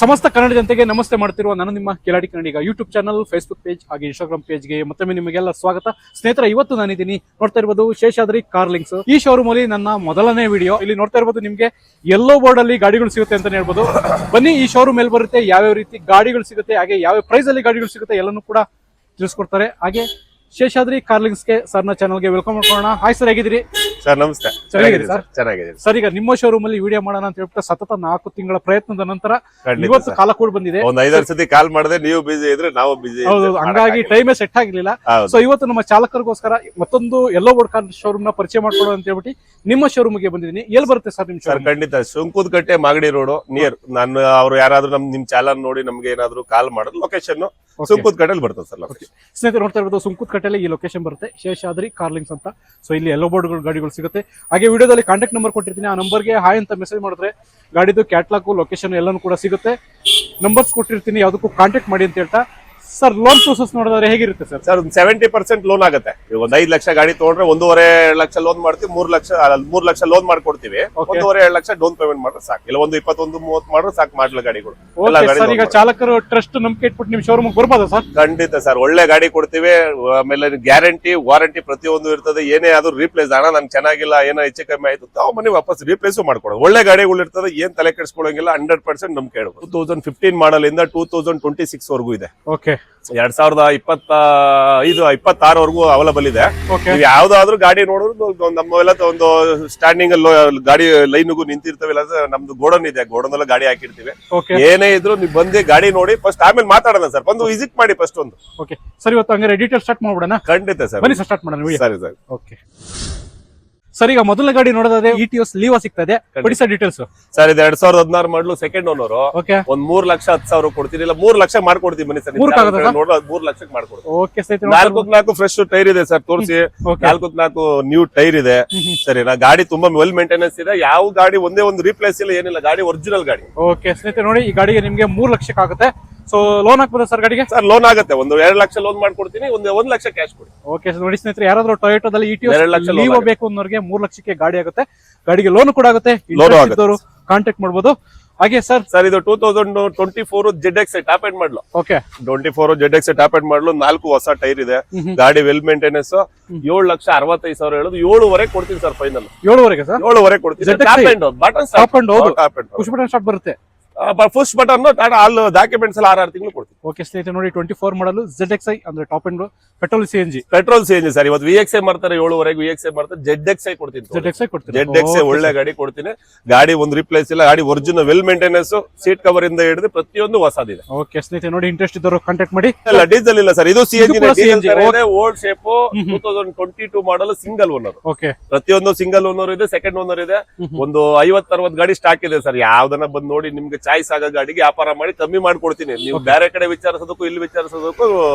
ಸಮಸ್ತ ಕನ್ನಡ ಜನತೆಗೆ ನಮಸ್ತೆ ಮಾಡ್ತಿರುವ ನಾನು ನಿಮ್ಮ ಕಿಲಾಡಿ ಕನ್ನಡಿಗ ಯೂಟ್ಯೂಬ್ ಚಾನಲ್, ಫೇಸ್ಬುಕ್ ಪೇಜ್ ಹಾಗೆ ಇನ್ಸ್ಟಾಗ್ರಾಮ್ ಪೇಜ್ಗೆ ಮತ್ತೊಮ್ಮೆ ನಿಮಗೆಲ್ಲ ಸ್ವಾಗತ. ಸ್ನೇಹಿತರೆ, ಇವತ್ತು ನಾನಿದ್ದೀನಿ ನೋಡ್ತಾ ಇರಬಹುದು ಶೇಷಾದ್ರಿ ಕಾರ್ ಲಿಂಕ್ಸ್. ಈ ಶೋರೂಮ್ ಅಲ್ಲಿ ನನ್ನ ಮೊದಲನೇ ವಿಡಿಯೋ. ಇಲ್ಲಿ ನೋಡ್ತಾ ಇರಬಹುದು ನಿಮ್ಗೆ ಯೆಲ್ಲೋ ಬೋರ್ಡ್ ಅಲ್ಲಿ ಗಾಡಿಗಳು ಸಿಗುತ್ತೆ ಅಂತ ಹೇಳ್ಬೋದು. ಬನ್ನಿ, ಈ ಶೋರೂಮ್ ಎಲ್ಲಿ ಬರುತ್ತೆ, ಯಾವ್ಯಾವ ರೀತಿ ಗಾಡಿಗಳು ಸಿಗುತ್ತೆ, ಹಾಗೆ ಯಾವ ಪ್ರೈಸ್ ಅಲ್ಲಿ ಗಾಡಿಗಳು ಸಿಗುತ್ತೆ ಎಲ್ಲನೂ ಕೂಡ ತಿಳಿಸ್ಕೊಡ್ತಾರೆ. ಹಾಗೆ ಶೇಷಾದ್ರಿ ಕಾರ್ ಲಿಂಕ್ಸ್ ಗೆ ಸರ್ನ ಚಾನಲ್ಗೆ ವೆಲ್ಕಮ್ ಮಾಡ್ಕೊಳ್ಳೋಣ. ಹಾಯ್ ಸರ್, ಹೇಗಿದ್ದೀರಿ? ಸರ್ ನಮಸ್ತೆ. ಚೆನ್ನಾಗಿದ್ದೀರಿ ಸರ್? ಚೆನ್ನಾಗಿದ್ದೀನಿ ಸರ್. ಈಗ ನಿಮ್ಮ ಶೋರೂಮ್ ಅಲ್ಲಿ ವಿಡಿಯೋ ಮಾಡೋಣ ಅಂತ ಹೇಳ್ಬಿಟ್ಟು ಸತತ 4 ತಿಂಗಳ ಪ್ರಯತ್ನದ ನಂತರ ಇವತ್ತು ಕಾಲ ಕೂಡ ಬಂದಿದೆ. ಒಂದ್ 5 ಸತಿ ಕಾಲ್ ಮಾಡಿದ್ರೆ ನೀವು ಬಿಸಿ ಇದ್ರೆ ನಾವು ಬಿಸಿ. ಹೌದು, ಹಂಗಾಗಿ ಟೈಮೇ ಸೆಟ್ ಆಗಿರ್ಲಿಲ್ಲ. ಸೊ ಇವತ್ತು ನಮ್ಮ ಚಾಲಕರಿಗೋಸ್ಕರ ಮತ್ತೊಂದು ಯೆಲ್ಲೋ ಬೋರ್ಡ್ ಕಾರ್ ಶೋರೂಮ್ ನ ಪರಿಚಯ ಮಾಡ್ಕೊಳ್ಳೋ ಅಂತ ಹೇಳ್ಬಿಟ್ಟು ನಿಮ್ಮ ಶೋರೂಮ್ ಗೆ ಬಂದಿದ್ದೀನಿ. ಎಲ್ಲಿ ಬರುತ್ತೆ ಸರ್ ನಿಮ್ ಸರ್? ಖಂಡಿತ ಸುಂಕುದಕಟ್ಟೆ ಮಾಗಡಿ ರೋಡ್ ನಿಯರ್. ನಾನು ಅವ್ರು ಯಾರಾದ್ರೂ ನಿಮ್ ಚಾನಲ್ ನೋಡಿ ನಮ್ಗೆ ಏನಾದ್ರು ಕಾಲ್ ಮಾಡೋದು ಲೊಕೇಶನ್ ಸುಂಕುದಕಟ್ಟೆಲಿ ಬರ್ತದೆ ಸರ್. ಸ್ನೇಹಿತರೆ, ನೋಡ್ತಾ ಇರ್ಬೋದು ಸುಂಕುದಕಟ್ಟೆಲಿ ಈ ಲೊಕೇಶನ್ ಬರುತ್ತೆ, ಶೇಷಾದ್ರಿ ಕಾರ್ ಲಿಂಕ್ಸ್ ಅಂತ. ಸೊ ಇಲ್ಲಿ ಯೆಲ್ಲೋ ಬೋರ್ಡ್ ಗಾಡಿಗಳು ಸಿಗುತ್ತೆ. ಹಾಗೆ ವಿಡಿಯೋದಲ್ಲಿ ಕಾಂಟ್ಯಾಕ್ಟ್ ನಂಬರ್ ಕೊಟ್ಟಿರ್ತೀನಿ, ಆ ನಂಬರ್ಗೆ ಹಾಯ್ ಅಂತ ಮೆಸೇಜ್ ಮಾಡಿದ್ರೆ ಗಾಡಿದು ಕ್ಯಾಟ್ಲಾಗ್, ಲೊಕೇಶನ್ ಎಲ್ಲಾನು ಕೂಡ ಸಿಗುತ್ತೆ. ನಂಬರ್ಸ್ ಕೊಟ್ಟಿರ್ತೀನಿ, ಯಾವುದಕ್ಕೂ ಕಾಂಟ್ಯಾಕ್ಟ್ ಮಾಡಿ ಅಂತ ಹೇಳ್ತಾ. ಸರ್, ಲೋನ್ ಪ್ರೊಸೆಸ್ ನೋಡಿದ್ರೆ ಹೇಗಿರುತ್ತೆ ಸರ್? ಸರ್, 70% ಲೋನ್ ಆಗುತ್ತೆ. ಈಗ ಒಂದ್ 5 ಲಕ್ಷ ಗಾಡಿ ತಗೊಂಡ್ರೆ 1.5 ಲಕ್ಷ ಲೋನ್ ಮಾಡ್ತೀವಿ, 3 ಲಕ್ಷ ಲೋನ್ ಮಾಡ್ಕೊಡ್ತೀವಿ. 1.5 ಲಕ್ಷ ಡೌನ್ ಪೇಮೆಂಟ್ ಮಾಡಿದ್ರೆ ಸಾಕು. ಇಲ್ಲ 21-30 ಮಾಡಿದ್ರೆ ಸಾಕು ಮಾಡ್ಲ ಗಾಡಿಗಳು. ಈಗ ಚಾಲಕರು ಟ್ರಸ್ಟ್ ನಂಬಿಕೆ ಇಟ್ಬಿಟ್ಟು ನಿಮ್ ಶೋರೂಮ್ ಬರ್ಬೋದಾ ಸರ್? ಖಂಡಿತ ಸರ್, ಒಳ್ಳೆ ಗಾಡಿ ಕೊಡ್ತೀವಿ. ಆಮೇಲೆ ಗ್ಯಾರಂಟಿ, ವಾರಂಟಿ ಪ್ರತಿಯೊಂದು ಇರ್ತದೆ. ಏನೇ ಆದ್ರೂ ರೀಪ್ಲೇಸ್, ಹಣ ನನ್ಗೆ ಚೆನ್ನಾಗಿಲ್ಲ, ಏನೋ ಹೆಚ್ಚು ಕಮ್ಮಿ ಆಯ್ತು ತಾವು ಮನೆ ವಾಪಸ್ ರೀಪ್ಲೇಸ್ ಮಾಡ್ಕೊಡೋದು. ಒಳ್ಳೆ ಗಾಡಿಗಳು ಇರ್ತದೆ, ಏನ್ ತಲೆ ಕೆಡಿಸ್ಕೊಳ್ಳೋಂಗಿಲ್ಲ. 100% ನಮ್ಗೆ ಹೇಳ್ಬೋದು. 2015 ಮಾಡಲ್ ಇಂದ 2026 ವರ್ಗೂ ಇದೆ. ಓಕೆ, 2025-26 ವರ್ಗೂ ಅವೈಲಬಲ್ ಇದೆ. ನೀವು ಯಾವ್ದಾದ್ರು ಗಾಡಿ ನೋಡಿದ್ರು ನಮ್ಮೆಲ್ಲ ಒಂದು ಸ್ಟ್ಯಾಂಡಿಂಗ್ ಗಾಡಿ ಲೈನ್ಗೂ ನಿಂತಿರ್ತವೆ. ನಮ್ದು ಗೋಡನ್ ಇದೆ, ಗೋಡನ್ ಎಲ್ಲ ಗಾಡಿ ಹಾಕಿರ್ತೀವಿ. ಏನೇ ಇದ್ರು ನೀವು ಬಂದು ಗಾಡಿ ನೋಡಿ ಫಸ್ಟ್, ಆಮೇಲೆ ಮಾತಾಡೋಣ ಸರ್. ಬಂದು ವಿಸಿಟ್ ಮಾಡಿ ಫಸ್ಟ್ ಒಂದು. ಓಕೆ ಸರ್, ಇವತ್ತು ಹಂಗಾರೆ ಡೀಟೇಲ್ ಸ್ಟಾರ್ಟ್ ಮಾಡ್ಬಿಡೋಣ. ಖಂಡಿತ ಸರ್, ಬನ್ನಿ ಸ್ಟಾರ್ಟ್ ಮಾಡೋಣ. ಸರಿ ಸರ್. ಓಕೆ ಸರ್, ಈಗ ಮೊದಲನೇ ಗಾಡಿ ನೋಡೋದಾದ್ರೆ ಇಟಿಯೋಸ್ ಲೀವಾ ಸಿಗ್ತಾ ಇದೆ. ಕೊಡಿ ಸರ್ ಡೀಟೇಲ್ಸ್. ಸರ್, ಇದು 2016 ಮಾಡಲು ಸೆಕೆಂಡ್ ಓನರ್. ಓಕೆ, ಒಂದ್ 3,10,000 ಕೊಡ್ತೀನಿ, ಇಲ್ಲ 3 ಲಕ್ಷ ಮಾಡ್ಕೊಡ್ತೀವಿ. ಬನ್ನಿ ಸರ್, 3 ಲಕ್ಷಕ್ಕೆ ಮಾಡ್ಕೊಡ್ತೀವಿ. ಓಕೆ ಸರ್, 4 ಫ್ರೆಶ್ ಟೈರ್ ಇದೆ ಸರ್, ತೋರಿಸಿ. 4 ನ್ಯೂ ಟೈರ್ ಇದೆ. ಸರಿನಾ? ಗಾಡಿ ತುಂಬಾ ವೆಲ್ ಮೇಂಟೆನೆನ್ಸ್ ಇದೆ. ಯಾವ ಗಾಡಿ ಒಂದೇ ಒಂದು ರೀಪ್ಲೇಸ್ ಇಲ್ಲ, ಏನಿಲ್ಲ. ಗಾಡಿ ಒರಿಜಿನಲ್ ಗಾಡಿ. ಓಕೆ ಸ್ನೇಹಿತರೆ, ನೋಡಿ ಈ ಗಾಡಿಗೆ ನಿಮ್ಗೆ 3 ಲಕ್ಷಕ್ಕೆ ಆಗುತ್ತೆ. ಸೊ ಲೋನ್ ಹಾಕ್ಬೋದಾ ಸರ್ ಗಾಡಿಗೆ? ಸರ್, ಲೋನ್ ಆಗುತ್ತೆ. 1-2 ಲಕ್ಷ ಲೋನ್ ಮಾಡ್ಕೊಡ್ತೀನಿ, 1 ಲಕ್ಷ ಕ್ಯಾಶ್ ಕೊಡಿ. ಓಕೆ ನೋಡಿ ಸ್ನೇಹಿತರೆ, ಯಾರಾದ್ರೂ ಟೊಯೋಟೋದಲ್ಲಿ ಇಟಿಯೋಸ್ ಲೀವಾ ಬೇಕು ಅನ್ನೋರಿಗೆ 3 ಲಕ್ಷಕ್ಕೆ ಗಾಡಿ ಆಗುತ್ತೆ. ಗಾಡಿಗೆ ಲೋನ್ ಕೂಡ ಆಗುತ್ತೆ. ಕಾಂಟ್ಯಾಕ್ಟ್ ಮಾಡಬಹುದು. ಹಾಗೆ ಸರ್, ಇದು 2024 ZX ಟಾಪ್ ಎಂಡ್ ಮಾಡಲು. ಓಕೆ, 24 ZX ಟಾಪ್ ಎಂಡ್ ಮಾಡಲು. 4 ಹೊಸ ಟೈರ್ ಇದೆ. ಗಾಡಿ ವೆಲ್ ಮೇಂಟೆನೆನ್ಸ್. 7,65,000 ಹೇಳುದು. 7.5 ಕೊಡ್ತೀನಿ ಸರ್ ಫೈನಲ್. 7.5 ಸರ್? 7.5 ಕೊಡ್ತೀನಿ. Top end button push button start ಬರುತ್ತೆ. ಫಸ್ಟ್ ಬಟನ್ ಆಲ್ ಡಾಕ್ಯುಮೆಂಟ್ಸ್ ಎಲ್ಲ 6 ತಿಂಗಳು ಕೊಡ್ತೀವಿ. ಓಕೆ ಸ್ನೇಹಿತರೆ, ನೋಡಿ 24 ಮಾಡಲು ZXi ಅಂದ್ರೆ top end petrol CNG sir. ಇವತ್ತು VXi ಮಾಡ್ತಾರೆ, 7.5 VXi ಮಾಡ್ತಾರೆ. ZXi ಕೊಡ್ತೀನಿ. ZXi ಒಳ್ಳೆ ಗಾಡಿ ಕೊಡ್ತೀನಿ. ಗಾಡಿ ಒಂದು ರಿಪ್ಲೇಸ್ ಇಲ್ಲ. ಗಾಡಿ original well maintenance. Seat cover ಇಂದ ಹಿಡಿದು ಪ್ರತಿಯೊಂದು ಹೊಸದಿದೆ. ಓಕೆ ಸ್ನೇಹಿತರೆ, ನೋಡಿ ಇಂಟ್ರೆಸ್ಟ್ ಇದ್ದವರು ಕಾಂಟ್ಯಾಕ್ಟ್ ಮಾಡಿ. ಇಲ್ಲ, ಡೀಸೆಲ್ ಇಲ್ಲ ಸರ್, ಇದು CNG. ಓಲ್ಡ್ ಶೇಪ್ 2022 ಮಾಡಲ್ ಸಿಂಗಲ್ ಓನರ್. ಓಕೆ, ಪ್ರತಿಯೊಂದು ಸಿಂಗಲ್ ಓನರ್ ಇದೆ, ಸೆಕೆಂಡ್ ಓನರ್ ಇದೆ. ಒಂದು 50-60 ಗಾಡಿ ಸ್ಟಾಕ್ ಇದೆ ಸರ್. ಯಾವ್ದನ್ನ ಬಂದು ನೋಡಿ, ನಿಮ್ಗೆ ಚಾಯ್ಸ್ ಆಗೋ ಗಾಡಿಗೆ ವ್ಯಾಪಾರ ಮಾಡಿ ಕಮ್ಮಿ ಮಾಡ್ಕೊಡ್ತೀನಿ. ನೀವು ಬೇರೆ ಕಡೆ ವಿಚಾರಿಸೋದಕ್ಕೂ ಇಲ್ಲಿ ವಿಚಾರಿಸೋದಕ್ಕೂ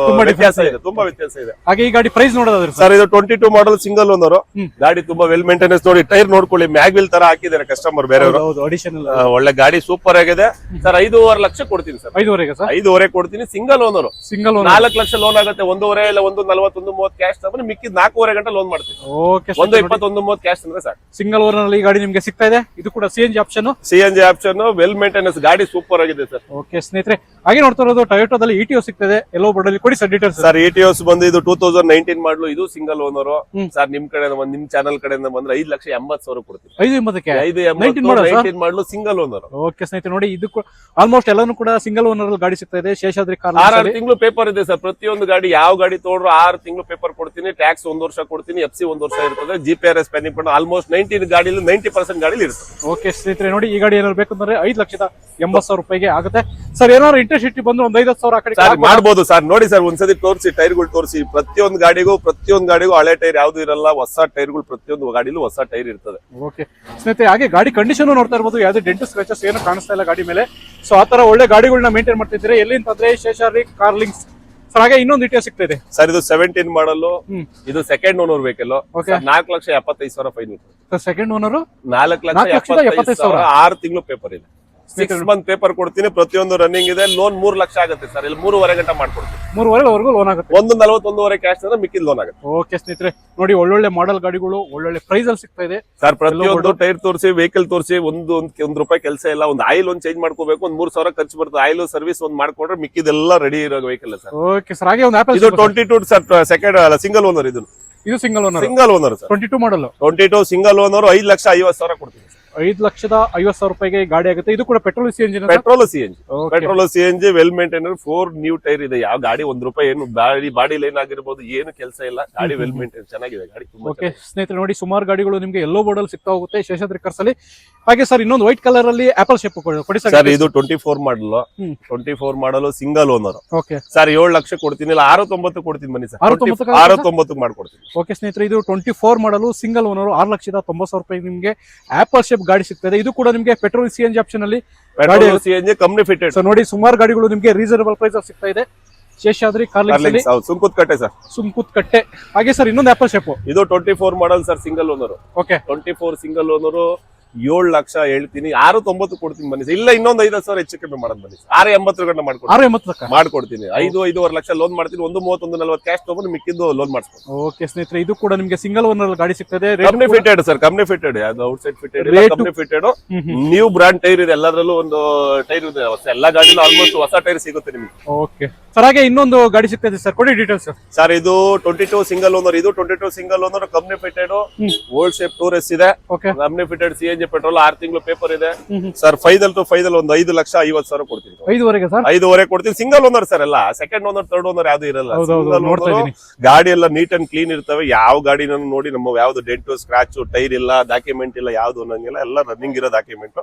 ವ್ಯತ್ಯಾಸ ಇದೆ, ತುಂಬಾ ವ್ಯತ್ಯಾಸ ಇದೆ. ಹಾಗೆ ಈ ಗಾಡಿ ಪ್ರೈಸ್ ನೋಡೋದಾದ್ರೆ ಸರ್, ಇದು 22 ಮಾಡಲ್ ಸಿಂಗಲ್ ಓನರ್. ಗಾಡಿ ತುಂಬಾ ವೆಲ್ ಮೇಂಟೆನೆನ್ಸ್. ನೋಡಿ ಟೈರ್ ನೋಡ್ಕೊಳ್ಳಿ, ಮ್ಯಾಗ್ವಿಲ್ ತರ ಹಾಕಿದ್ದಾರೆ ಕಸ್ಟಮರ್ ಬೇರೆಯವರು. ಒಳ್ಳೆ ಗಾಡಿ, ಸೂಪರ್ ಆಗಿದೆ ಸರ್. 5.5 ಲಕ್ಷ ಕೊಡ್ತೀನಿ ಸರ್. 5.5 ಕೊಡ್ತೀನಿ. Single owner. 4 ಲಕ್ಷ ಲೋನ್ ಆಗುತ್ತೆ. 1.5 ಇಲ್ಲ 1.40 1.30 ಕ್ಯಾಶ್ ತಗೊಂಡು ಮಿಕ್ಕಿದ್ 4.5 ಗಂಟೆ ಲೋನ್ ಮಾಡ್ತೀನಿ. 1.20 1.30 ಕ್ಯಾಶ್ ಅಂದ್ರೆ ಸರ್. ಸಿಂಗಲ್ ಓನರ್ ಅಲ್ಲಿ ಈ ಗಾಡಿ ನಿಮ್ಗೆ ಸಿಗ್ತಾ ಇದೆ. ಇದು ಕೂಡ CNG ಆಪ್ಷನ್. ವೆಲ್ ಮೇಂಟೆನೆನ್ಸ್ ಗಾಡಿ ಸೂಪರ್ ಆಗಿದೆ ಸರ್. ಓಕೆ ಸ್ನೇಹಿತರೆ, ಹಾಗೆ ನೋಡ್ತಾ ಇರೋದು ಟೊಯೋಟೋದಲ್ಲಿ ಇಟಿಯೋಸ್ ಸಿಗ್ತದೆ. ಯೆಲ್ಲೋ ಬೋರ್ಡ್ ಅಲ್ಲಿ ಕೊಡಿ ಸರ್ ಡೀಟೇಲ್ಸ್. ಸರ್, ಇಟಿಯೋಸ್ ಬಂದು ಇದು 2019 ಮಾಡಲು. ಇದು ಸಿಂಗಲ್ ಓನರ್ ಸರ್. ನಿಮ್ ಕಡೆ ನಿಮ್ ಚಾನಲ್ ಕಡೆಯಿಂದ ಬಂದ್ರೆ 5,80,000 ಕೊಡ್ತೀವಿ. 5,80,000 ಮಾಡಲು ಸಿಂಗಲ್ ಓನರ್. ಓಕೆ ಸ್ನೇಹಿತರೆ, ನೋಡಿ ಇದು ಆಲ್ಮೋಸ್ಟ್ ಎಲ್ಲಾನು ಕೂಡ ಸಿಂಗಲ್ ಓನರ್ ಅಲ್ಲಿ ಗಾಡಿ ಸಿಗ್ತಾ ಇದೆ. ಶೇಷಾದ್ರಿ ಕಾರ್ 6 ತಿಂಗಳು ಪೇಪರ್ ಇದೆ ಸರ್. ಪ್ರತಿಯೊಂದು ಗಾಡಿ, ಯಾವ ಗಾಡಿ ತಗೊಂಡ್ರು 6 ತಿಂಗಳು ಪೇಪರ್ ಕೊಡ್ತೀನಿ. ಟ್ಯಾಕ್ಸ್ 1 ವರ್ಷ ಕೊಡ್ತೀನಿ. FC 1 ವರ್ಷ ಇರ್ತದೆ. GPRS ಪೆನ್ನಿಂಗ್ ಪಂಡ್ ಆಲ್ಮೋಸ್ಟ್ 19 ಗಾಡಿಲಿ 90% ಗಾಡಿಲಿ ಇರ್ತದೆ. ಓಕೆ ಸ್ನೇಹಿತರೆ, ನೋಡಿ ಈ ಗಾಡಿ ಏನಾದ್ರು ಬೇಕಂದ್ರೆ 5,80,000 ರೂಪಾಯಿಗೆ ಆಗುತ್ತೆ ಸರ್. ಏನಾದ್ರು ಇಂಟ್ರೆಸ್ಟ್ ಬಂದು ಒಂದು 5,000 ಆ ಕಡೆ ಮಾಡಬಹುದು ಸರ್. ನೋಡಿ ಸರ್, ಒಂದ್ಸತಿ ತೋರಿಸಿ, ಟೈರ್ಗಳು ತೋರಿಸಿ. ಪ್ರತಿಯೊಂದು ಗಾಡಿಗೂ ಹಳೆ ಟೈರ್ ಯಾವ್ದು ಇರಲ್ಲ. ಹೊಸ ಟೈರ್ಗಳು ಪ್ರತಿಯೊಂದು ಗಾಡಿಲೂ ಹೊಸ ಟೈರ್ ಇರ್ತದೆ. ಓಕೆ ಸ್ನೇಹಿತರೆ, ಹಾಗೆ ಗಾಡಿ ಕಂಡೀಷನ್ ನೋಡ್ತಾ ಇರಬಹುದು. ಯಾವ್ದು ಡೆಂಟ್ ಸ್ಕ್ರಾಚಸ್ ಏನು ಕಾಣಿಸ್ತಾ ಇಲ್ಲ ಗಾಡಿ ಮೇಲೆ. ಸೊ ಆ ತರ ಒಳ್ಳೆ ಗಾಡಿಗಳನ್ನ ಮೇಂಟೈನ್ ಮಾಡ್ತಿದ್ರೆ ಎಲ್ಲಿ ಅಂತಂದ್ರೆ ಶೇಷಾದ್ರಿ ಕಾರ್ ಲಿಂಕ್ಸ್ ಸರ್. ಹಾಗೆ ಇನ್ನೊಂದು ಇಟಿಯೋಸ್ ಸಿಗ್ತಾ ಇದೆ ಸರ್. ಇದು 17 ಮಾಡಲ್. ಇದು second owner vehicle. 4,75,000 fine. Second owner 4,75,000. 6 ತಿಂಗಳು ಪೇಪರ್ ಇದೆ 6 ಮಂತ್ ಪೇಪರ್ ಕೊಡ್ತೀನಿ, ಪ್ರತಿಯೊಂದು ರನ್ನಿಂಗ್ ಇದೆ. ಲೋನ್ 3 ಲಕ್ಷ ಆಗುತ್ತೆ ಸರ್, ಇಲ್ಲಿ 3.5 ಗಂಟೆ ಮಾಡ್ಕೊಡ್ತೀನಿ. 3.5 ಲೋನ್ ಆಗುತ್ತೆ. 1.40 ಕ್ಯಾಶ್ ಅಂದ್ರೆ ಮಿಕ್ಕಿದ ಲೋನ್ ಆಗುತ್ತೆ. ಓಕೆ ಸ್ನೇಹಿತರೆ, ನೋಡಿ ಒಳ್ಳೊಳ್ಳೆ ಮಾಡೆಲ್ ಗಾಡಿಗಳು ಒಳ್ಳೊಳ್ಳೆ ಪ್ರೈಸ್ ಅಲ್ಲಿ ಸಿಗ್ತಾ ಇದೆ ಸರ್. ಪ್ರತಿಯೊಂದು ಟೈರ್ ತೋರಿಸಿ, ವೆಹಿಕಲ್ ತೋರಿಸಿ, ಒಂದ್ ರೂಪಾಯಿ ಕೆಲಸ ಇಲ್ಲ. ಒಂದು ಆಯಿಲ್ ಒಂದು ಚೇಂಜ್ ಮಾಡ್ಕೋಬೇಕು, ಒಂದು 3,000 ಖರ್ಚು ಬರ್ತದೆ. ಆಯಿಲ್ ಸರ್ವಿಸ್ ಒಂದು ಮಾಡ್ಕೊಂಡ್ರೆ ಮಿಕ್ಕಿದೆಲ್ಲ ರೆಡಿ ಇರೋ ವೆಹಿಕಲ್ ಸರ್. ಓಕೆ ಸರ್, ಹಾಗೆ ಒಂದು ಆಪಲ್ ಇದು 22 ಸರ್, ಸೆಕೆಂಡ್ ಸಿಂಗಲ್ ಓನರ್. ಇದು ಸಿಂಗಲ್ ಓನರ್ ಸರ್, 22 ಮಾಡಲ್. 22 ಸಿಂಗಲ್ ಓನರ್. 5,50,000 ಕೊಡ್ತೀನಿ. 5,50,000 ರೂಪಾಯಿಗೆ ಗಾಡಿ ಆಗುತ್ತೆ. ಇದು ಕೂಡ petrol CNG? Petrol CNG well maintainer. 4 new tyre ಇದೆ. ಯಾವ ಗಾಡಿ 1 ರೂಪಾಯಿ ಏನು ಬಾಡಿ ಲೈನ್ ಆಗಿರ್ಬೋದು, ಏನು ಕೆಲಸ ಇಲ್ಲ. ಗಾಡಿ ವೆಲ್ ಮೇಂಟೈನ್ ಚೆನ್ನಾಗಿದೆ ಗಾಡಿ. ಓಕೆ ಸ್ನೇಹಿತರೆ, ನೋಡಿ ಸುಮಾರು ಗಾಡಿಗಳು ನಿಮಗೆ ಎಲ್ಲೋ ಬೋರ್ಡ್ ಅಲ್ಲಿ ಸಿಗ್ತಾ ಹೋಗುತ್ತೆ ಶೇಷಾದ್ರಿ ಕಾರ್ಸ್ ಅಲ್ಲಿ. ಹಾಗೆ ಸರ್, ಇನ್ನೊಂದು ವೈಟ್ ಕಲರ್ ಅಲ್ಲಿ ಆಪಲ್ ಶೇಪ್ ಕೊಡಿ ಸರ್. ಇದು 24 ಮಾಡಲ್. 24 ಮಾಡಲ್ single owner. Okay sir, 7 lakh ಕೊಡ್ತೀನಿ. ಇಲ್ಲ 6.90 ಕೊಡ್ತೀನಿ ಬನ್ನಿ ಸರ್. 6.90 ಮಾಡ್ಕೊಡ್ತೀನಿ. ಓಕೆ ಸ್ನೇಹಿತರೆ, ಇದು 24 ಮಾಡಲು ಸಿಂಗಲ್ ಓನರ್. 6,90,000 ರೂಪಾಯಿ ನಿಮಗೆ ಆಪಲ್ ಶೇಪ್ ಗಾಡಿ ಸಿಗ್ತದೆ. ಇದು ಕೂಡ ನಿಮಗೆ ಪೆಟ್ರೋಲ್ CNG ಆಪ್ಷನ್ ಅಲ್ಲಿ CNG ಕಂಪನಿ ಫಿಟೆಡ್. ಸೊ ನೋಡಿ, ಸುಮಾರು ಗಾಡಿಗಳು ನಿಮಗೆ ರೀಸನಬಲ್ ಪ್ರೈಸ್ ಅಲ್ಲಿ ಸಿಗ್ತಾ ಇದೆ ಶೇಷಾದ್ರಿ ಕಾರ್ಲಿಂಗ್ಸ್. ಸುಂಕುತ್ಕಟ್ಟೆ ಸರ್, ಸುಂಕುತ್ಕಟ್ಟೆ. ಹಾಗೆ ಸರ್, ಇನ್ನೊಂದು ಆಪಲ್ ಶೇಪ್. ಇದು 24 model sir, single owner. Okay, 24 single owner. 7 lakh ಹೇಳ್ತೀನಿ. 6.90 ಕೊಡ್ತೀನಿ ಬನ್ನಿ ಸರ್. ಇಲ್ಲ ಇನ್ನೊಂದು 5,000 ಹೆಚ್ಚು ಕಮ್ಮಿ ಮಾಡೋದು ಬನ್ನಿ. 6.80 ಗಂಟೆ ಮಾಡ್ಕೊಡ್ತೀನಿ. 5.5 ಲಕ್ಷ ಲೋನ್ ಮಾಡ್ತೀನಿ. 1.30-1.40 ಕ್ಯಾಶ್ ತಗೊಂಡು ಮಿಕ್ಕಿದ್ದು ಲೋನ್ ಮಾಡಿಸ್ತೀನಿ. ಓಕೆ ಸ್ನೇಹಿತರೆ, ಇದು ಕೂಡ ನಿಮಗೆ ಸಿಂಗಲ್ ಓನರ್ ಗಾಡಿ ಸಿಗ್ತದೆ. Company fitted sir, company fitted. ಯಾವ್ದು ಔಟ್ ಸೈಡ್ ಫಿಟೆಡ್ ಇಲ್ಲ, company fitted. New brand tyre ಇದೆ. ಎಲ್ಲದರಲ್ಲೂ ಒಂದು ಟೈರ್ ಇದೆ. ಎಲ್ಲಾ ಗಾಡಿಲೂ ಆಲ್ಮೋಸ್ಟ್ ಹೊಸ ಟೈರ್ ಸಿಗುತ್ತೆ ನಿಮಗೆ. ಓಕೆ ಸರ್, ಹಾಗೆ ಇನ್ನೊಂದು ಗಾಡಿ ಸಿಗ್ತದೆ ಸರ್, ಕೊಡಿ ಡೀಟೇಲ್ಸ್ ಸರ್. ಇದು 22 ಸಿಂಗಲ್ ಓನರ್. ಇದು 22 single owner, company fitted. Old shape tyres ಇದೆ. Company fitted CNG petrol. 6 ತಿಂಗಳು ಪೇಪರ್ ಇದೆ ಸರ್. ಫೈನಲ್ ಟು ಫೈನಲ್ ಒಂದು 5,50,000 ಕೊಡ್ತೀನಿ. 5.5 ಸರ್, 5.5 ಕೊಡ್ತೀನಿ. Single owner sir. ಎಲ್ಲ ಸೆಕೆಂಡ್ ಓನರ್, ಥರ್ಡ್ ಓನರ್ ಯಾವ್ದು ಇರಲ್ಲ. ಗಾಡಿ ಎಲ್ಲ ನೀಟ್ ಅಂಡ್ ಕ್ಲೀನ್ ಇರ್ತವೆ. ಯಾವ ಗಾಡಿನ ನೋಡಿ ನಮ್ಮ ಯಾವ್ದು ಡೆಂಟು ಸ್ಕ್ರಾಚ್ ಟೈರ್ ಇಲ್ಲ, ಡಾಕ್ಯುಮೆಂಟ್ ಇಲ್ಲ, ಯಾವ್ದು ಅನ್ನಂಗಿಲ್ಲ. ಎಲ್ಲ ರನ್ನಿಂಗ್ ಇರೋ ಡಾಕ್ಯುಮೆಂಟ್.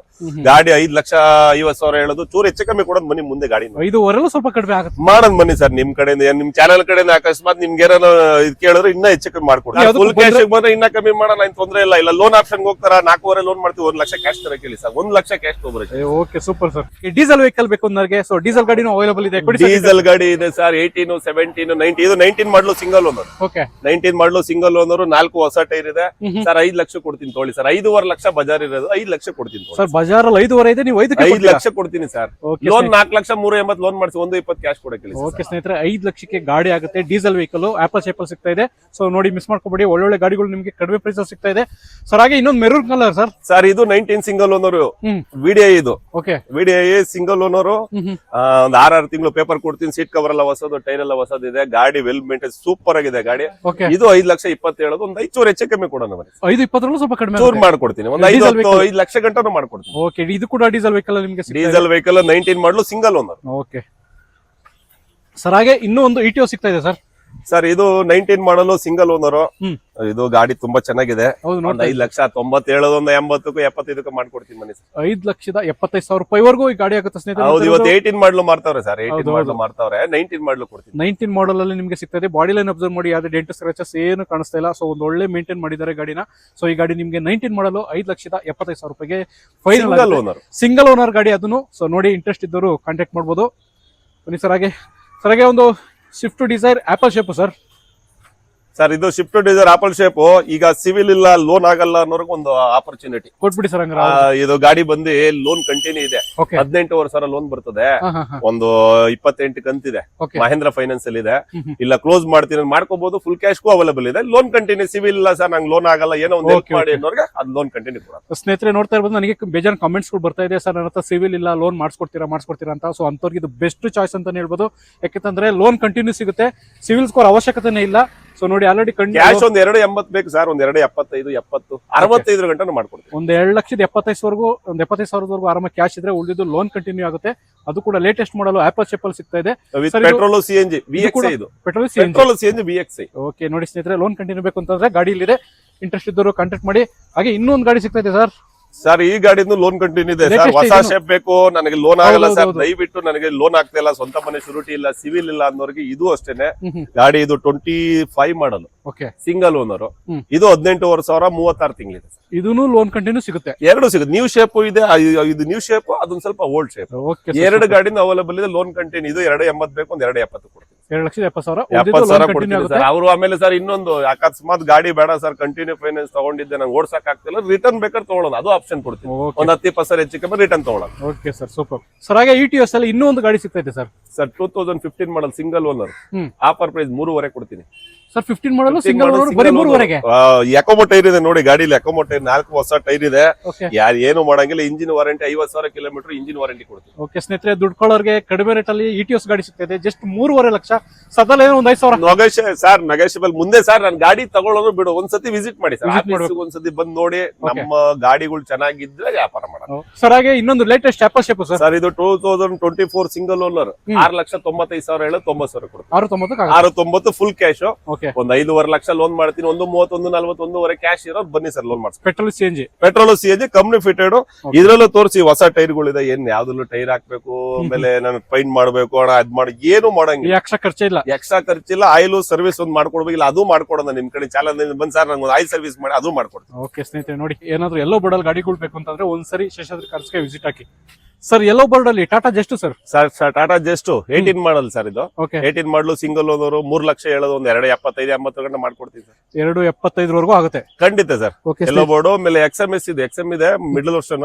ಗಾಡಿ 5,50,000 ಹೇಳೋದು. ಚೂರು ಹೆಚ್ಚು ಕಮ್ಮಿ ಕೊಡೋದು ಬನ್ನಿ ಮುಂದೆ. ಗಾಡಿ 5.5 ಸ್ವಲ್ಪ ಕಡಿಮೆ ಆಗುತ್ತೆ ಮಾಡೋದ್ ಬನ್ನಿ ಸರ್. ನಿಮ್ ಕಡೆಯಿಂದ, ನಿಮ್ ಚಾನಲ್ ಕಡೆಯಿಂದ ಅಕಸ್ಮಾತ್ ನಿಮ್ಗೆ ಏನಾರ ಇದು ಕೇಳಿದ್ರೆ ಇನ್ನ ಹೆಚ್ಚು ಕಮ್ಮಿ ಮಾಡ್ಕೊಡ್ತೀವಿ. ಫುಲ್ ಕ್ಯಾಶ್ ಬಂದ್ರೆ ಇನ್ನ ಕಮ್ಮಿ ಮಾಡೋಣ, ಏನ್ ತೊಂದ್ರೆ ಇಲ್ಲ. ಇಲ್ಲ ಲೋನ್ ಆಪ್ಷನ್ ಹೋಗ್ತಾರ, 4.5 ಲೋನ್ ಮಾಡ್ತೀವಿ. 1 ಲಕ್ಷ ಕ್ಯಾಶ್ ತರ ಕೇಳಿ ಸರ್. 1 ಲಕ್ಷ ಕ್ಯಾಶ್ ತಗೋಬರ್ತೀವಿ. Okay, super sir. Diesel vehicle ಬೇಕು ನನಗೆ. ಸೊ ಡೀಸೆಲ್ ಗಾಡಿನೂ ಅವೈಲೇಬಲ್ ಇದೆ. ಡೀಸೆಲ್ ಗಾಡಿ ಇದೆ ಸರ್. 18, 17, 19. ಇದು 19 ಮಾಡಲು ಸಿಂಗಲ್ ಓನರ್. ಓಕೆ, 19 ಮಾಡಲು ಸಿಂಗಲ್ ಓನರ್. 4 ಹೊಸ ಟೈರ್ ಇದೆ ಸರ್. 5 ಲಕ್ಷ ಕೊಡ್ತೀನಿ ತೊಗೊಳ್ಳಿ ಸರ್. 5.5 ಲಕ್ಷ ಬಜಾರ್ ಇರೋದು. 5 ಲಕ್ಷ ಕೊಡ್ತೀನಿ ಸರ್. ಬಜಾರ್ ಅಲ್ಲಿ 5.5 ಇದೆ, ನೀವು 5 ಲಕ್ಷ ಕೊಡ್ತೀನಿ ಸರ್. ಲೋನ್ 4 ಲಕ್ಷ 380 ಲೋನ್ ಮಾಡಿಸಿ 1.20 ಕ್ಯಾಶ್ ಕೊಡಕ್ಕೆ. ಓಕೆ ಸ್ನೇಹಿತರೆ, 5 ಲಕ್ಷಕ್ಕೆ ಗಾಡಿ ಆಗುತ್ತೆ. ಡೀಸೆಲ್ ವೆಹಿಕಲ್ ಆಪಲ್ ಶೇಪ್ ಅಲ್ಲಿ ಸಿಗ್ತಾ ಇದೆ. ಸೊ ನೋಡಿ, ಮಿಸ್ ಮಾಡ್ಕೋಬೇಡಿ. ಒಳ್ಳೊಳ್ಳೆ ಗಾಡಿಗಳು ನಿಮಗೆ ಕಡಿಮೆ ಪ್ರೈಸ್ ಅಲ್ಲಿ ಸಿಗ್ತಾ ಇದೆ ಸರ್. ಹಾಗೆ ಇನ್ನೊಂದು ಮೆರೂನ್ ಕಲರ್ ಸರ್. ಸರ್, ಇದು 19 ಸಿಂಗಲ್ ಓನರ್. VDI ಇದು. Okay, VDI single owner. ಒಂದು 6 ತಿಂಗಳು ಪೇಪರ್ ಕೊಡ್ತೀನಿ. ಸೀಟ್ ಕವರ್ ಎಲ್ಲ ಹೊಸದು, ಟೈರ್ ಎಲ್ಲ ಹೊಸದಿದೆ. ಗಾಡಿ ವೆಲ್ ಮೇಂಟೈನ್ ಸೂಪರ್ ಆಗಿದೆ ಗಾಡಿ. ಇದು 5,20,000 ಹೇಳೋದು. ಒಂದು 5 ಚೂರು ಹೆಚ್ಚು ಕಮ್ಮಿ ಕೊಡೋಣ. 5.20 ಸ್ವಲ್ಪ ಕಡಿಮೆ ಚೂರು ಮಾಡ್ಕೊಡ್ತೀನಿ. ಒಂದು 5 ಲಕ್ಷ ಗಂಟನೂ ಮಾಡ್ಕೊಡ್ತೀನಿ. ಓಕೆ, ಇದು ಕೂಡ ಡೀಸೆಲ್ ವೆಹಿಕಲ್ ನಿಮಗೆ ಡೀಸೆಲ್ ವೆಹಿಕಲ್ 19 ಮಾಡಲು ಸಿಂಗಲ್ ಓನರ್. ಓಕೆ ಸರ್, ಹಾಗೆ ಇನ್ನೂ ಒಂದು ETO ಸಿಗ್ತಾ ಇದೆ ಸರ್. ಸರ್, ಇದು 19 ಮಾಡಲು ಸಿಂಗಲ್ ಓನರ್. ಇದು ಗಾಡಿ ತುಂಬಾ ಚೆನ್ನಾಗಿದೆ. 5,90,000 ಹೇಳೋದು. ಒಂದು 80ಕ್ಕೂ 75ಕ್ಕೂ ಮಾಡ್ಕೊಡ್ತೀನಿ ಮನೆ. 5,75,000 ರೂಪಾಯಿವರೆಗೂ ಈ ಗಾಡಿ ಆಗುತ್ತೆ ಸ್ನೇಹಿತರೆ. ಹೌದು, ಇವತ್ತು 18 ಮಾಡಲು ಮಾರ್ತಾವ್ರೆ ಸರ್. 18 ಮಾಡಲು ಮಾರ್ತಾವ್ರೆ. 19 ಮಾಡಲು ಕೊಡ್ತೀನಿ. 19 ಮಾಡಲ್ ಅಲ್ಲಿ ನಿಮಗೆ ಸಿಗ್ತದೆ. ಬಾಡಿ ಲೈನ್ ಅಬ್ಸರ್ವ್ ಮಾಡಿ, ಯಾವ್ದು ಡೆಂಟ್ ಸ್ಕ್ರಾಚಸ್ ಏನು ಕಾಣಿಸ್ತಾ ಇಲ್ಲ. ಸೊ ಒಂದು ಒಳ್ಳೆ ಮೇಂಟೈನ್ ಮಾಡಿದ್ದಾರೆ ಗಾಡಿನ. ಸೊ ಈ ಗಾಡಿ ನಿಮಗೆ 19 ಮಾಡಲು 5,75,000 ರೂಪಾಯಿಗೆ ಫೈನಲ್ ಓನರ್, ಸಿಂಗಲ್ ಓನರ್ ಗಾಡಿ ಅದನ್ನು. ಸೊ ನೋಡಿ, ಇಂಟ್ರೆಸ್ಟ್ ಇದ್ದವರು ಕಾಂಟ್ಯಾಕ್ಟ್ ಮಾಡ್ಬೋದು. ಬನ್ನಿ ಸರ್. ಹಾಗೆ ಒಂದು Swift Dzire apple shape sir. Sir, ಇದು ಶಿಫ್ಟ್ ಡಿಸೈರ್ ಆಪಲ್ ಶೇಪ್. ಈಗ ಸಿವಿಲ್ ಇಲ್ಲ, ಲೋನ್ ಆಗಲ್ಲ ಅನ್ನೋರ್ಗೆ ಒಂದು ಆಪರ್ಚುನಿಟಿ ಕೊಟ್ಬಿಡಿ ಸರ್. ಇದು ಗಾಡಿ ಬಂದು ಲೋನ್ ಕಂಟಿನ್ಯೂ ಇದೆ. 18,000 ಲೋನ್ ಬರ್ತದೆ. ಒಂದು 28 ಕಂತಿದೆ. ಮಹೇಂದ್ರ ಫೈನಾನ್ಸ್ ಅಲ್ಲಿ ಇದೆ. ಇಲ್ಲ ಕ್ಲೋಸ್ ಮಾಡ್ತೀನಿ ಮಾಡ್ಕೋಬಹುದು. ಫುಲ್ ಕ್ಯಾಶ್ಗೂ ಅವೈಲೇಬಲ್ ಇದೆ. Loan continue. ಸಿವಿಲ್ ಇಲ್ಲ ಸರ್, ನಂಗೆ ಲೋನ್ ಆಗಲ್ಲ, ಏನೋ ಒಂದು ಹೆಲ್ಪ್ ಮಾಡಿ ಅನ್ನೋರ್ಗೆ ಅದು ಲೋನ್ ಕಂಟಿನ್ಯೂ ಕೊಡ. ಸ್ನೇಹಿತರೆ, ನೋಡ್ತಾ ಇರ್ಬೋದು, ನನಗೆ ಬೇಜಾನ್ ಕಾಮೆಂಟ್ಸ್ ಗಳು ಬರ್ತಾ ಇದೆ ಸರ್. ನನ್ನ ಹತ್ರ ಸಿವಿಲ್ ಇಲ್ಲ, ಲೋನ್ ಮಾಡಿಸ್ಕೊಡ್ತೀರಾ ಅಂತ. ಸೊ ಅಂತವ್ರಿಗೆ ಇದು ಬೆಸ್ಟ್ ಚಾಯ್ಸ್ ಅಂತ ಹೇಳ್ಬೋದು. ಯಾಕಂದ್ರೆ ಲೋನ್ ಕಂಟಿನ್ಯೂ ಸಿಗುತ್ತೆ, ಸಿವಿಲ್ ಸ್ಕೋರ್ ಅವಶ್ಯಕತೆನೇ ಇಲ್ಲ. ಸೊ ನೋಡಿ, ಆಲ್ರೆಡಿ ಕ್ಯಾಶ್ ಒಂದು 2.80 ಬೇಕು ಸರ್. ಒಂದು 2.75, 70, 65 ಗಂಟೆ ಮಾಡ್ಕೊಡ್ತೀವಿ. ಒಂದು 2,75,000 ಒಂದು 75,000 ಆರಾಮ ಕ್ಯಾಶ್ ಇದ್ರೆ ಉಳಿದಿದ್ದು ಲೋನ್ ಕಂಟಿನ್ಯೂ ಆಗುತ್ತೆ. ಅದು ಕೂಡ ಲೇಟೆಸ್ಟ್ ಮಾಡಲು ಆಪಲ್ ಶೇಪ್ ಅಲ್ಲಿ ಸಿಗ್ತಾ ಇದೆ. Petrol CNG VXI. ಇದು ಪೆಟ್ರೋಲ್ CNG VXI. ಓಕೆ ನೋಡಿ ಸ್ನೇಹಿತರೆ, ಲೋನ್ ಕಂಟಿನ್ಯೂ ಬೇಕು ಅಂತಂದ್ರೆ ಗಾಡಿ ಇಲ್ಲಿದೆ. ಇಂಟ್ರೆಸ್ಟ್ ಇದ್ದವರು ಕಾಂಟ್ಯಾಕ್ಟ್ ಮಾಡಿ. ಹಾಗೆ ಇನ್ನೊಂದು ಗಾಡಿ ಸಿಗ್ತಾ ಇದೆ ಸರ್. ಸರ್, ಈ ಗಾಡಿದು ಲೋನ್ ಕಂಟಿನ್ಯೂ ಇದೆ ಸರ್. ಹೊಸ ಶೇಪ್ ಬೇಕು, ನನಗೆ ಲೋನ್ ಆಗಲ್ಲ ಸರ್, ದಯವಿಟ್ಟು ನನಗೆ ಲೋನ್ ಆಗ್ತಾ ಇಲ್ಲ, ಸ್ವಂತ ಮನೆ ಶುರುಟಿ ಇಲ್ಲ, ಸಿವಿಲ್ ಇಲ್ಲ ಅನ್ನೋರಿಗೆ ಇದು ಅಷ್ಟೇನೆ. ಗಾಡಿ ಇದು 25 ಮಾಡಲು ಸಿಂಗಲ್ ಓನರ್. ಇದು 18,500 36 ತಿಂಗಳಿದೆ. ಇದೂ ಲೋನ್ ಕಂಟಿನ್ಯೂ ಸಿಗುತ್ತೆ. ಎರಡು ಸಿಗುತ್ತೆ. ನ್ಯೂ ಶೇಪ್ ಇದೆ. ಇದು ನ್ಯೂ ಶೇಪ್, ಅದೊಂದು ಸ್ವಲ್ಪ ಓಲ್ಡ್ ಶೇಪ್. 2 ಗಾಡಿನ ಅವೈಲೇಬಲ್ ಇದೆ. Loan continue. ಇದು 2.80 ಬೇಕು, ಒಂದು 2.70 ಕೊಡ್ತೀನಿ. 2,70,000 ಕೊಡ್ತೀನಿ ಸರ್. ಅವರು ಆಮೇಲೆ ಸರ್ ಇನ್ನೊಂದು ಅಕಸ್ಮಾತ್ ಗಾಡಿ ಬೇಡ ಸರ್, ಕಂಟಿನ್ಯೂ ಫೈನಾನ್ಸ್ ತಗೊಂಡಿದ್ದೆ, ನಂಗೆ ಓಡ್ಸಕ್ ಆಗ್ತಿಲ್ಲ, ರಿಟರ್ನ್ ಬೇಕಾದ್ರೆ ತಗೊಳ್ಳೋದು, ಅದು ಆಪ್ಷನ್ ಕೊಡ್ತೀನಿ. ಒಂದ್ 10% ಹೆಚ್ಚು ಕಮ್ಮಿ ರಿಟರ್ನ್ ತಗೊಳ್ಳೋಣ. Okay sir, super sir. ಹಾಗೆ ಇಟಿಎಸ್ ಅಲ್ಲಿ ಇನ್ನೂ ಒಂದು ಗಾಡಿ ಸಿಗ್ತೈತೆ sir. Sir 2015 model single owner, offer price 3.5 ಕೊಡ್ತೀನಿ ಸರ್. 15 ಮಾಡಲು ಸಿಂಗಲ್ ಓನರ್ ಬರೀ 3.5ಗೆ. ಎಕೋಮೋ ಟೈರ್ ಇದೆ ನೋಡಿ ಗಾಡಿಲಿ, ಎಕೋಮೋ ಟೈರ್ 4 ಹೊಸ ಟೈರ್ ಇದೆ. ಯಾರು ಏನು ಮಾಡಂಗಿಲ್ಲ. Engine warranty 50,000 kilometre engine warranty ಕೊಡ್ತೀನಿ. ಓಕೆ ಸ್ನೇಹಿತರೆ, ದುಡ್ಕೊಳ್ಳೋರ್ಗೆ ಕಡಿಮೆ ರೇಟ್ ಅಲ್ಲಿ ಇಟಿಎಸ್ ಗಾಡಿ ಸಿಗ್ತದೆ. ಜಸ್ಟ್ 3.5 ಲಕ್ಷ. ಸದಲ್ ಏನೋ ಒಂದು 5,000 ಸರ್ ನೆಗೋಷಿಯಬಲ್. ಮುಂದೆ ಸರ್ ನಾನು ಗಾಡಿ ತಗೊಳ್ಳೋರು ಬಿಡು, ಒಂದ್ಸತಿ ವಿಸಿಟ್ ಮಾಡಿ ಸರ್, ಒಂದ್ಸತಿ ಬಂದ್ ನೋಡಿ. ನಮ್ಮ ಗಾಡಿಗಳು ಚೆನ್ನಾಗಿದ್ರೆ ವ್ಯಾಪಾರ ಮಾಡೋಣ ಸರ್. ಹಾಗೆ ಇನ್ನೊಂದು ಲೇಟೆಸ್ಟ್ ಆಪಲ್ ಶೇಪ್ ಸರ್. ಇದು 2024 ಸಿಂಗಲ್ ಓನರ್, 6,95,000 ಹೇಳಿ 90,000 ಕೊಡ್ತೀನಿ. 690 ಫುಲ್ ಕ್ಯಾಶ್. ಒಂದ್ 5.5 ಲಕ್ಷ ಲೋನ್ ಮಾಡ್ತೀನಿ. 1.30, 1.40, 1.25 ಕ್ಯಾಶ್ ಇರೋರು ಬನ್ನಿ ಸರ್, ಲೋನ್ ಮಾಡ್ತೀನಿ. Petrol CNG company fitted. ಇದ್ರಲ್ಲೂ ತೋರಿಸಿ ಹೊಸ ಟೈರ್ಗಳಿದೆ. ಏನ್ ಯಾವ್ದಲ್ಲೂ ಟೈರ್ ಹಾಕ್ಬೇಕು, ಆಮೇಲೆ ನಾನು ಪೈಂಟ್ ಮಾಡ್ಬೇಕು ಅಣ್ಣ, ಅದ್ ಮಾಡಿ ಏನು ಮಾಡಂಗಿಲ್ಲ. ಎಕ್ಸ್ಟ್ರಾ ಖರ್ಚಿಲ್ಲ. ಆಯಿಲ್ ಸರ್ವಿಸ್ ಒಂದು ಮಾಡ್ಕೊಡ್ಬೇಕಿಲ್ಲ, ಅದು ಮಾಡ್ಕೊಡೋಣ. ನಿಮ್ ಕಡೆ ಚಾಲನೆ ಬಂದ್ ಸರ್ ನಂಗೆ ಆಯಿಲ್ ಸರ್ವಿಸ್ ಮಾಡಿ ಅದು ಮಾಡ್ಕೊಡ್ತೀನಿ. ಓಕೆ ಸ್ನೇಹಿತರೆ, ನೋಡಿ ಏನಾದ್ರು ಎಲ್ಲೋ ಬೋರ್ಡ್ ಅಲ್ಲಿ ಗಾಡಿಗಳು ಬೇಕು ಅಂತಂದ್ರೆ ಒಂದ್ಸರಿ ಶೇಷಾದ್ರಿ ಕಾರ್ಸ್ಗೆ ವಿಸಿಟ್ ಹಾಕಿ ಸರ್. ಎಲ್ಲೋ ಬೋರ್ಡ್ ಅಲ್ಲಿ Tata just sir. Sir Tata just 18 model sir. ಇದು 18 ಮಾಡಲು ಸಿಂಗಲ್ ಓನರ್, 3 ಲಕ್ಷ ಹೇಳೋದು ಒಂದು 2.75-80 ಗಂಟೆ ಮಾಡ್ಕೊಡ್ತೀನಿ ಸರ್. 2.75 ಆಗುತ್ತೆ ಖಂಡಿತ ಸರ್. ಎಲ್ಲೋ ಬೋರ್ಡ್ ಮೇಲೆ XMS ಇದೆ, XM ಇದೆ, ಮಿಡಲ್ ವರ್ಷನ್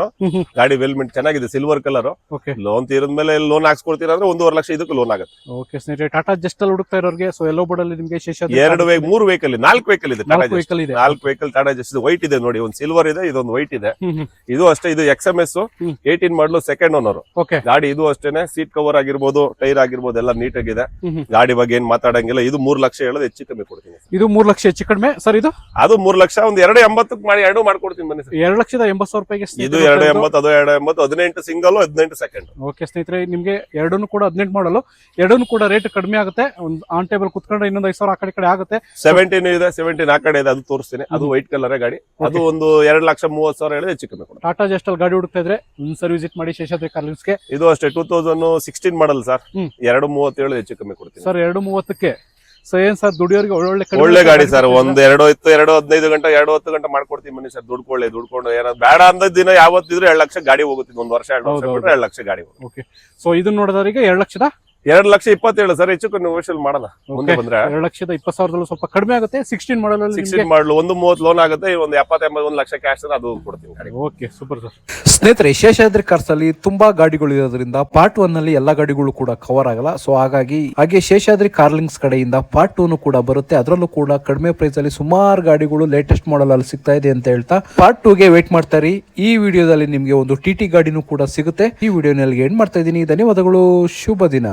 ಗಾಡಿ. ವೆಲ್ಮೆಂಟ್ ಚೆನ್ನಾಗಿದೆ, ಸಿಲ್ವರ್ ಕಲರ್. ಲೋನ್ ತೀರಿದ್ಮೇಲೆ ಲೋನ್ ಹಾಕ್ಸ್ಕೊಡ್ತೀರ ಅಂದ್ರೆ 1.5 ಲಕ್ಷ ಇದಕ್ಕೆ ಲೋನ್ ಆಗುತ್ತೆ. ಓಕೆ ಸ್ನೇಹಿತರೆ, ಟಾಟಾ ಜೆಸ್ಟ್ ಅಲ್ಲಿ ಹುಡುಕ್ತಾ ಇರೋರಿಗೆ ಸೊ ಎಲ್ಲೋ ಬೋರ್ಡ್ ಅಲ್ಲಿ ನಿಮಗೆ ಶೇಷಾದ್ರಿ 3 ವೆಹಿಕಲ್, 4 ವೆಹಿಕಲ್ ಇದೆ. 4 ವೆಹಿಕಲ್ ಟಾಟಾ ಜೆಸ್ಟ್. ವೈಟ್ ಇದೆ ನೋಡಿ, ಒಂದು ಸಿಲ್ವರ್ ಇದೆ, ಇದೊಂದು ವೈಟ್ ಇದೆ. ಇದು ಅಷ್ಟೇ. ಇದು XMS 18 ಮಾಡಲು ಸೆಕೆಂಡ್ ಓನರ್ ಗಾಡಿ. ಇದು ಅಷ್ಟೇನೆ, ಸೀಟ್ ಕವರ್ ಆಗಿರ್ಬೋದು, ಟೈರ್ ಆಗಿರ್ಬೋದು, ಎಲ್ಲ ನೀಟಾಗಿದೆ. ಗಾಡಿ ಬಗ್ಗೆ ಏನ್ ಮಾತಾಡಂಗಿಲ್ಲ. ಇದು 3 ಲಕ್ಷ ಹೇಳೋದು ಹೆಚ್ಚು ಕಮ್ಮಿ ಕೊಡ್ತೀನಿ. ಇದು 3 ಲಕ್ಷ ಹೆಚ್ಚು ಕಡಿಮೆ ಸರ್. ಇದು ಅದು 3 ಲಕ್ಷ, ಒಂದು 2.80 ಮಾಡಿ 2 ಮಾಡ್ಕೊಡ್ತೀನಿ ಬನ್ನಿ ಸರ್. 2,80,000 ರೂಪಾಯಿಗೆ ಇದು 2.80, ಅದು 2.80, 18 ಸಿಂಗಲ್, 18 ಸೆಕೆಂಡ್. ಓಕೆ ಸ್ನೇಹಿತರೆ, ನಿಮ್ಗೆ ಎರಡನ್ನು ಕೂಡ 18 ಮಾಡಲು, ಎರಡನ್ನು ಕೂಡ ರೇಟ್ ಕಡಿಮೆ ಆಗುತ್ತೆ. ಒಂದು ಆನ್ ಟೇಬಲ್ ಕುತ್ಕೊಂಡ್ರೆ ಇನ್ನೊಂದು 5,000 ಆ ಕಡೆ ಆಗುತ್ತೆ. 17 ಇದೆ, 17 ಆ ಕಡೆ ಇದೆ, ಅದು ತೋರಿಸ್ತೀನಿ. ಅದು ವೈಟ್ ಕಲರ್ ಗಾಡಿ. ಅದು ಒಂದು 2,30,000 ಹೇಳೋದು ಹೆಚ್ಚು ಕಮ್ಮಿ ಕೊಡ್ತೀನಿ. ಟಾಟಾ ಜೆಸ್ಟ್ ಅಲ್ಲಿ ಗಾಡಿ ಹುಡುಕ್ತಾ ಇದ್ರೆ ಒಂದ್ಸರಿ ವಿಸಿಟ್ ಮಾಡಿ ಶೇಷಾದ್ರಿ ಕಾರ್ಲಿಂಗ್ಸ್ಗೆ. ಇದು ಅಷ್ಟೇ 2016 ಮಾಡಲ್ ಸರ್. 2.37 ಹೆಚ್ಚು ಕಮ್ಮಿ ಕೊಡ್ತೀನಿ ಸರ್. 2.30ಕ್ಕೆ. ಸೊ ಏನ್ ಸರ್, ದುಡಿಯೋರಿಗೆ ಒಳ್ಳೆ ಗಾಡಿ ಸರ್. ಒಂದ್ 2.15 ಗಂಟೆ 2.10 ಗಂಟೆ ಮಾಡ್ಕೊಡ್ತೀನಿ ಬನ್ನಿ ಸರ್. ದುಡ್ಕೊಂಡು ಏನಾದ್ರು ಬೇಡ ಅಂದ ದಿನ ಯಾವತ್ತಿದ್ರು 2 ಲಕ್ಷ ಗಾಡಿ ಹೋಗುತ್ತೆ. ಒಂದ್ ವರ್ಷ 2 ವರ್ಷ 2 ಲಕ್ಷ ಗಾಡಿ. ಓಕೆ, ಸೊ ಇದನ್ನ ನೋಡೋದವರಿಗೆ 2,27,000 ಸರ್. ಹೆಚ್ಚು ನೆಗೋಷಿಯೇಟ್ ಮಾಡೋಣ. ಮುಂದೆ ಬಂದ್ರೆ 2,20,000 ಸ್ವಲ್ಪ ಕಡಿಮೆ ಆಗುತ್ತೆ. 16 ಮಾಡಲು 16 ಮಾಡಲು 1.30 ಲೋನ್ ಆಗುತ್ತೆ. ಒಂದು 70-81 ಲಕ್ಷ ಕ್ಯಾಶ್ ಅದು ಕೊಡ್ತೀನಿ ಗಾಡಿ. Okay, super sir. ಸ್ನೇಹಿತರೆ, ಶೇಷಾದ್ರಿ ಕಾರ್ಸ್ ಅಲ್ಲಿ ತುಂಬಾ ಗಾಡಿಗಳು ಇರೋದ್ರಿಂದ ಪಾರ್ಟ್ 1 ನಲ್ಲಿ ಎಲ್ಲಾ ಗಾಡಿಗಳು ಕೂಡ ಕವರ್ ಆಗಲ್ಲ. ಸೊ ಹಾಗೆ ಶೇಷಾದ್ರಿ ಕಾರ್ಲಿಂಗ್ಸ್ ಕಡೆಯಿಂದ ಪಾರ್ಟ್ 2 ಕೂಡ ಬರುತ್ತೆ. ಅದರಲ್ಲೂ ಕೂಡ ಕಡಿಮೆ ಪ್ರೈಸ್ ಅಲ್ಲಿ ಸುಮಾರು ಗಾಡಿಗಳು ಲೇಟೆಸ್ಟ್ ಮಾಡಲ್ ಅಲ್ಲಿ ಸಿಗ್ತಾ ಇದೆ ಅಂತ ಹೇಳ್ತಾ ಪಾರ್ಟ್ 2 ಗೆ ವೇಟ್ ಮಾಡ್ತಾರೆ. ಈ ವಿಡಿಯೋದಲ್ಲಿ ನಿಮ್ಗೆ ಒಂದು TT ಗಾಡಿನೂ ಕೂಡ ಸಿಗುತ್ತೆ. ಈ ವಿಡಿಯೋನಲ್ಲಿ ಎಂಡ್ ಮಾಡ್ತಾ ಇದ್ದೀನಿ. ಧನ್ಯವಾದಗಳು, ಶುಭ ದಿನ.